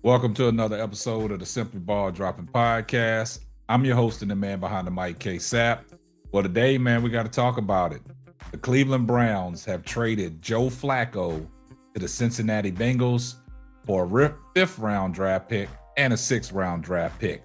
Welcome to another episode of the Simply Ball Dropping Podcast. I'm your host and the man behind the mic, K Sap. Well, today, man, we got to talk about it. The Cleveland Browns have traded Joe Flacco to the Cincinnati Bengals for a fifth round draft pick and a sixth round draft pick.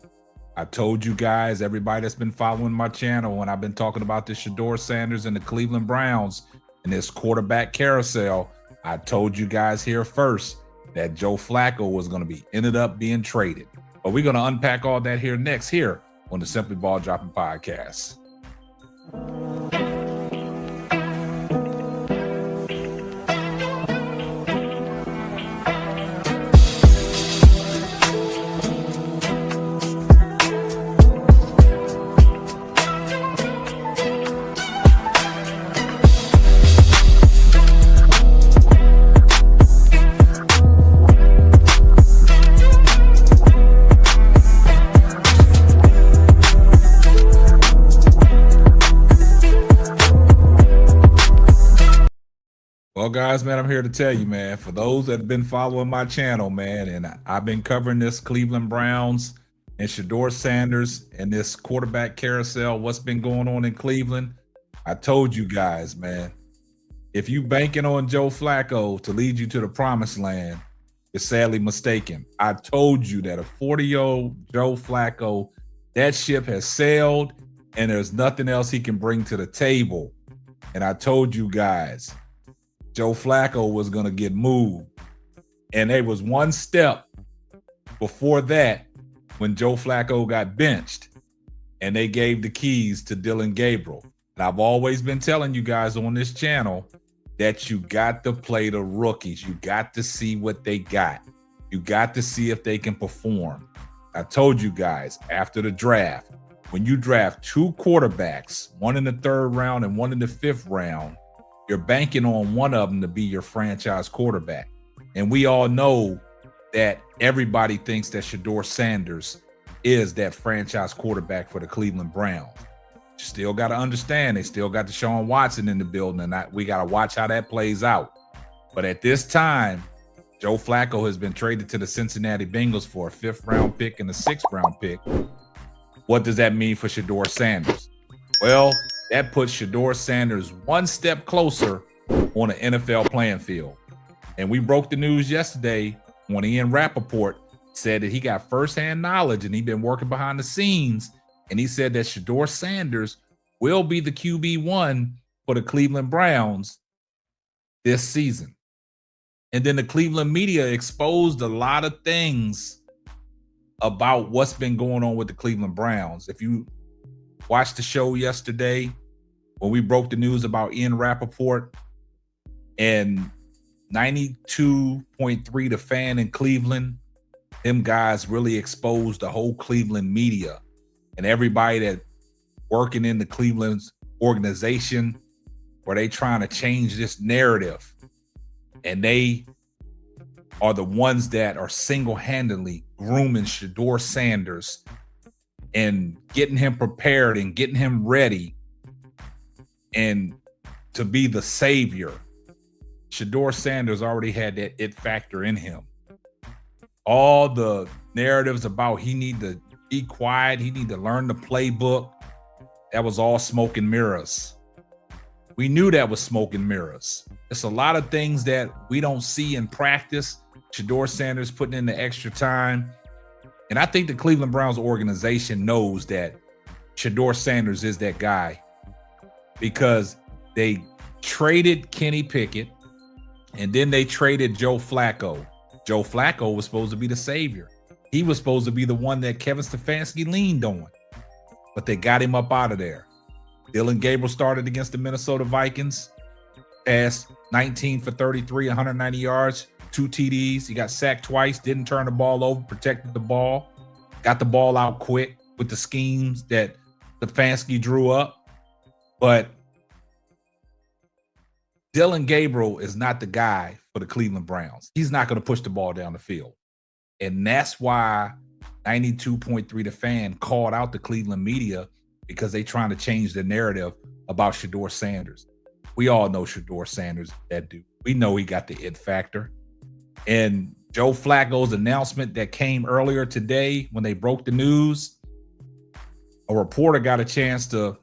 I told you guys, everybody that's been following my channel, when I've been talking about the TRADED.Shedeur Sanders and the Cleveland Browns and this quarterback carousel, I told you guys here first that Joe Flacco was going to ended up being traded. But we're going to unpack all that here next here on the Simply Ball Dropping Podcast. Well, guys, man, I'm here to tell you, man, for those that have been following my channel, man, and I've been covering this Cleveland Browns and TRADED.Shedeur Sanders and this quarterback carousel, what's been going on in Cleveland. I told you guys, man, if you banking on Joe Flacco to lead you to the promised land, you're sadly mistaken. I told you that a 40-year-old Joe Flacco, that ship has sailed and there's nothing else he can bring to the table. And I told you guys, Joe Flacco was going to get moved. And there was one step before that when Joe Flacco got benched and they gave the keys to Dillon Gabriel. And I've always been telling you guys on this channel that you got to play the rookies. You got to see what they got. You got to see if they can perform. I told you guys after the draft, when you draft two quarterbacks, one in the third round and one in the fifth round, you're banking on one of them to be your franchise quarterback. And we all know that everybody thinks that TRADED.Shedeur Sanders is that franchise quarterback for the Cleveland Browns. You still got to understand, they still got Deshaun Watson in the building, and we got to watch how that plays out. But at this time, Joe Flacco has been traded to the Cincinnati Bengals for a fifth round pick and a sixth round pick. What does that mean for TRADED.Shedeur Sanders? Well, that puts TRADED.Shedeur Sanders one step closer on the NFL playing field. And we broke the news yesterday when Ian Rappaport said that he got firsthand knowledge and he'd been working behind the scenes. And he said that TRADED.Shedeur Sanders will be the QB1 for the Cleveland Browns this season. And then the Cleveland media exposed a lot of things about what's been going on with the Cleveland Browns. If you watched the show yesterday when we broke the news about Ian Rappaport and 92.3 The Fan in Cleveland, them guys really exposed the whole Cleveland media and everybody that working in the Cleveland's organization where they trying to change this narrative. And they are the ones that are single-handedly grooming TRADED.Shedeur Sanders and getting him prepared and getting him ready and to be the savior. TRADED.Shedeur Sanders already had that it factor in him. All the narratives about he need to be quiet, he need to learn the playbook, that was all smoke and mirrors. We knew that was smoke and mirrors. It's a lot of things that we don't see in practice. TRADED.Shedeur Sanders putting in the extra time. And I think the Cleveland Browns organization knows that TRADED.Shedeur Sanders is that guy because they traded Kenny Pickett and then they traded Joe Flacco. Joe Flacco was supposed to be the savior. He was supposed to be the one that Kevin Stefanski leaned on, but they got him up out of there. Dillon Gabriel started against the Minnesota Vikings, passed 19 for 33, 190 yards, 2 TDs. He got sacked twice, didn't turn the ball over, protected the ball, got the ball out quick with the schemes that Stefanski drew up. But Dillon Gabriel is not the guy for the Cleveland Browns. He's not going to push the ball down the field. And that's why 92.3 The Fan called out the Cleveland media, because they trying to change the narrative about TRADED.Shedeur Sanders. We all know TRADED.Shedeur Sanders, that dude. We know he got the it factor. And Joe Flacco's announcement that came earlier today when they broke the news, a reporter got a chance to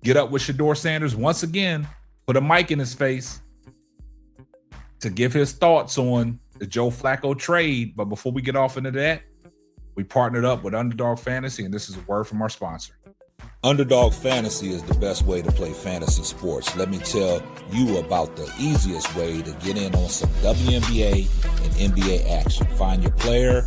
get up with Shedeur Sanders once again, put a mic in his face to give his thoughts on the Joe Flacco trade. But before we get off into that, we partnered up with Underdog Fantasy, and this is a word from our sponsor. Underdog Fantasy is the best way to play fantasy sports. Let me tell you about the easiest way to get in on some WNBA and NBA action. Find your player,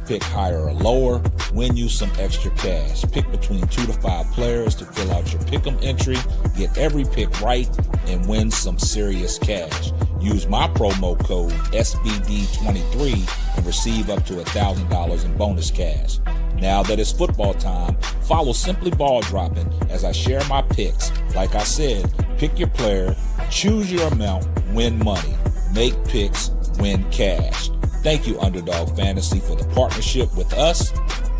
pick higher or lower, win you some extra cash. Pick between 2 to 5 players to fill out your pick'em entry. Get every pick right and win some serious cash. Use my promo code SBD23 and receive up to $1,000 in bonus cash. Now that it's football time, follow Simply Ball Dropping as I share my picks. Like I said, pick your player, choose your amount, win money. Make picks, win cash. Thank you, Underdog Fantasy, for the partnership with us.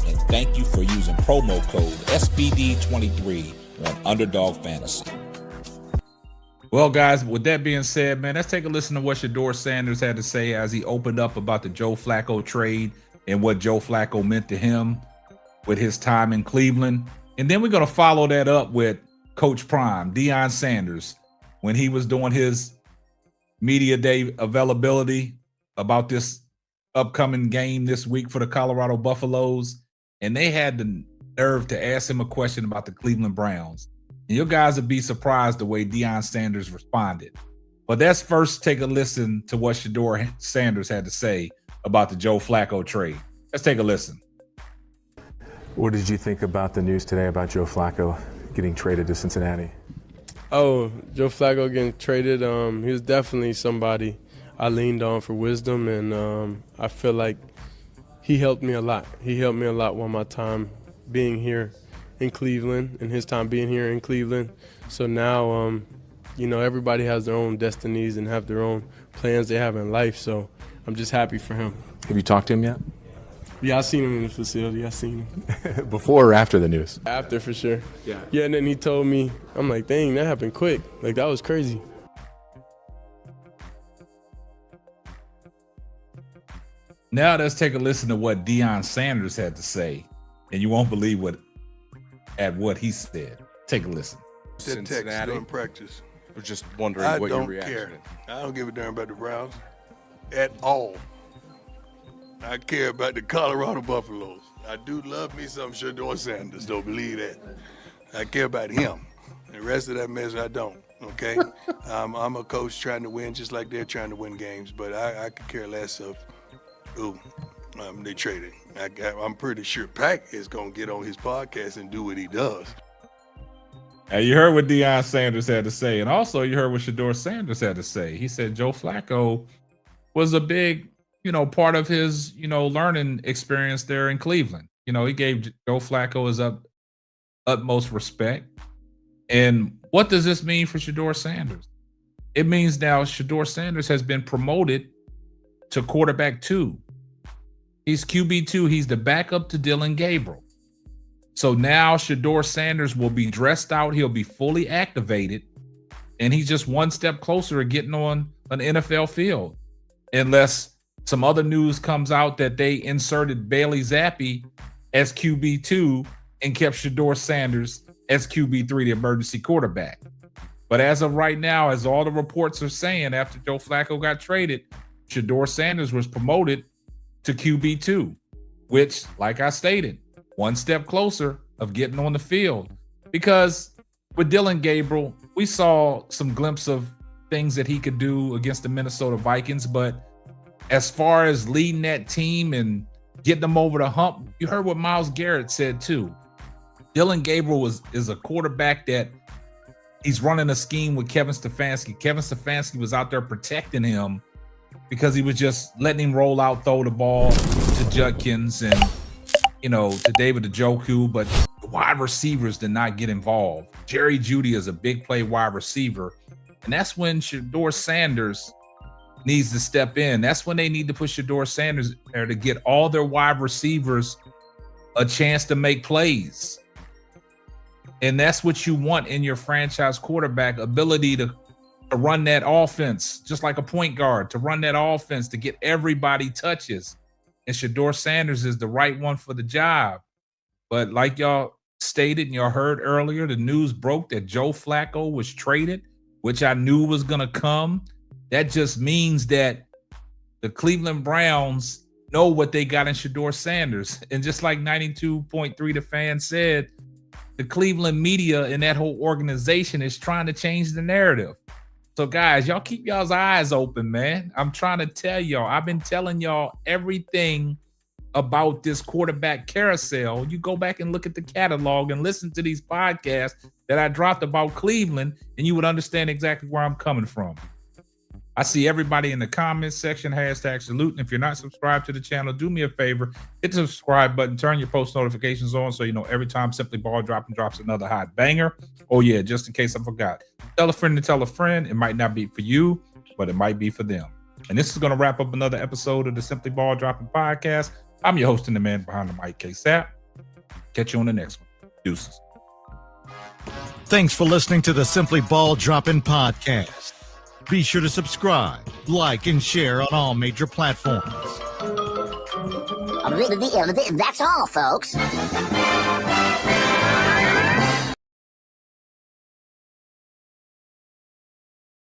And thank you for using promo code SBD23 on Underdog Fantasy. Well, guys, with that being said, man, let's take a listen to what Shedeur Sanders had to say as he opened up about the Joe Flacco trade and what Joe Flacco meant to him with his time in Cleveland. And then we're going to follow that up with Coach Prime, Deion Sanders, when he was doing his media day availability about this upcoming game this week for the Colorado Buffaloes. And they had the nerve to ask him a question about the Cleveland Browns. And you guys would be surprised the way Deion Sanders responded. But let's first take a listen to what Shedeur Sanders had to say about the Joe Flacco trade. Let's take a listen. What did you think about the news today about Joe Flacco getting traded to Cincinnati? Oh, Joe Flacco getting traded, he was definitely somebody I leaned on for wisdom, and I feel like he helped me a lot. He helped me a lot while my time being here in Cleveland and his time being here in Cleveland. So now, everybody has their own destinies and have their own plans they have in life, so I'm just happy for him. Have you talked to him yet? Yeah, I seen him in the facility. I seen him. Before or after the news? After, for sure. Yeah, and then he told me, I'm like, dang, that happened quick. Like, that was crazy. Now let's take a listen to what Deion Sanders had to say, and you won't believe what he said. Take a listen. Cincinnati during practice. I was just wondering what your reaction is. I don't give a damn about the Browns at all. I care about the Colorado Buffaloes. I do love me some Shedeur Sanders, don't believe that. I care about him. The rest of that mess, I don't, okay? I'm a coach trying to win just like they're trying to win games, but I could care less of who they traded. I'm pretty sure Pac is going to get on his podcast and do what he does. And you heard what Deion Sanders had to say, and also you heard what Shedeur Sanders had to say. He said Joe Flacco was a big part of his, learning experience there in Cleveland. He gave Joe Flacco his utmost respect. And what does this mean for Shedeur Sanders? It means now Shedeur Sanders has been promoted to quarterback 2. He's QB2. He's the backup to Dillon Gabriel. So now Shedeur Sanders will be dressed out. He'll be fully activated. And he's just one step closer to getting on an NFL field. Unless some other news comes out that they inserted Bailey Zappi as QB2 and kept Shedeur Sanders as QB3, the emergency quarterback. But as of right now, as all the reports are saying, after Joe Flacco got traded, Shedeur Sanders was promoted to QB2, which, like I stated, one step closer of getting on the field. Because with Dillon Gabriel, we saw some glimpse of things that he could do against the Minnesota Vikings, but as far as leading that team and getting them over the hump, you heard what Myles Garrett said too. Dillon Gabriel is a quarterback that he's running a scheme with Kevin Stefanski. Kevin Stefanski was out there protecting him because he was just letting him roll out, throw the ball to Judkins and, to David Njoku, but the wide receivers did not get involved. Jerry Jeudy is a big play wide receiver, and that's when Shedeur Sanders needs to step in. That's when they need to put Shedeur Sanders there to get all their wide receivers a chance to make plays. And that's what you want in your franchise quarterback, ability to to run that offense, just like a point guard, to run that offense, to get everybody touches. And Shedeur Sanders is the right one for the job. But like y'all stated and y'all heard earlier, the news broke that Joe Flacco was traded, which I knew was going to come. That just means that the Cleveland Browns know what they got in Shedeur Sanders. And just like 92.3 The Fan said, the Cleveland media and that whole organization is trying to change the narrative. So guys, y'all keep y'all's eyes open, man. I'm trying to tell y'all, I've been telling y'all everything about this quarterback carousel. You go back and look at the catalog and listen to these podcasts that I dropped about Cleveland, and you would understand exactly where I'm coming from. I see everybody in the comments section, #salute. And if you're not subscribed to the channel, do me a favor, hit the subscribe button, turn your post notifications on so you know every time Simply Ball drops another hot banger. Oh yeah, just in case I forgot. Tell a friend to tell a friend. It might not be for you, but it might be for them. And this is going to wrap up another episode of the Simply Ball Dropping Podcast. I'm your host and the man behind the mic, K-Sap. Catch you on the next one. Deuces. Thanks for listening to the Simply Ball Dropping Podcast. Be sure to subscribe, like, and share on all major platforms. That's all, folks.